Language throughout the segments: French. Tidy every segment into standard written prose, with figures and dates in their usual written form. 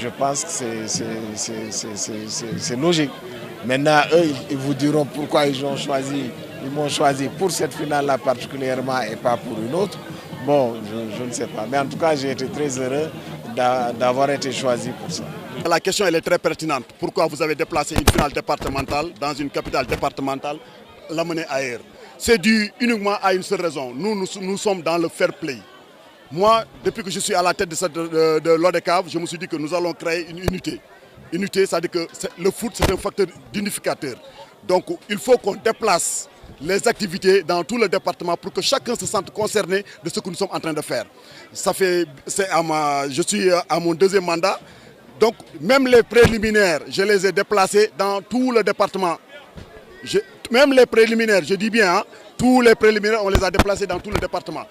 Je pense que c'est logique. Maintenant, eux, ils vous diront pourquoi ils m'ont choisi pour cette finale-là particulièrement et pas pour une autre. Bon, je ne sais pas. Mais en tout cas, j'ai été très heureux d'avoir été choisi pour ça. La question elle est très pertinente. Pourquoi vous avez déplacé une finale départementale dans une capitale départementale, l'amener ailleurs? C'est dû uniquement à une seule raison. Nous sommes dans le fair play. Moi, depuis que je suis à la tête de l'ODCAV, je me suis dit que nous allons créer une unité. Unité, c'est-à-dire que le foot, c'est un facteur d'unificateur. Donc, il faut qu'on déplace les activités dans tout le département pour que chacun se sente concerné de ce que nous sommes en train de faire. Je suis à mon deuxième mandat. Donc, même les préliminaires, je les ai déplacés dans tout le département. Même les préliminaires, je dis bien, tous les préliminaires, on les a déplacés dans tout le département.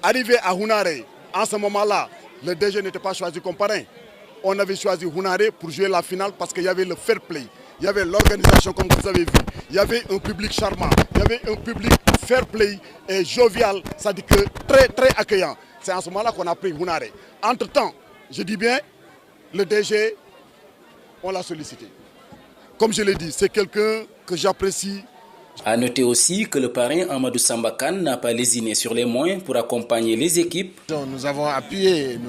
Arrivé à Hounaré, en ce moment-là, le DG n'était pas choisi comme parrain. On avait choisi Hounaré pour jouer la finale parce qu'il y avait le fair play. Il y avait l'organisation, comme vous avez vu. Il y avait un public charmant. Il y avait un public fair play et jovial, c'est-à-dire que très, très accueillant. C'est en ce moment-là qu'on a pris Hounaré. Entre-temps, je dis bien, le DG, on l'a sollicité. Comme je l'ai dit, c'est quelqu'un que j'apprécie. À noter aussi que le parrain Amadou Sambakan n'a pas lésiné sur les moyens pour accompagner les équipes. Nous avons appuyé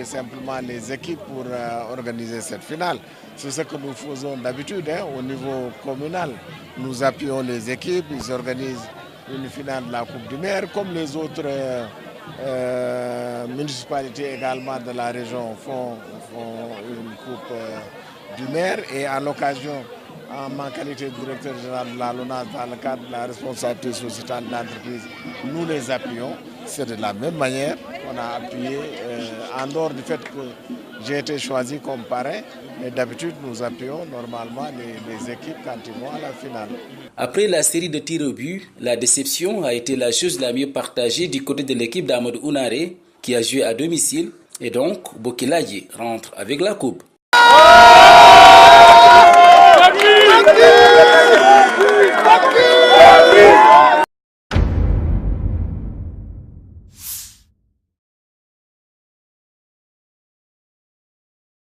simplement les équipes pour organiser cette finale. C'est ce que nous faisons d'habitude au niveau communal. Nous appuyons les équipes, ils organisent une finale de la Coupe du Maire, comme les autres municipalités également de la région font une Coupe du Maire. Et à l'occasion, en ma qualité de directeur général de la LONASE, dans le cadre de la responsabilité sociétale de l'entreprise, nous les appuyons. C'est de la même manière qu'on a appuyé, en dehors du fait que j'ai été choisi comme parrain, mais d'habitude nous appuyons normalement les équipes quand ils vont à la finale. Après la série de tirs au but, la déception a été la chose la mieux partagée du côté de l'équipe d'Amadou Hounaré, qui a joué à domicile, et donc Bokilaye rentre avec la coupe. Fuck you!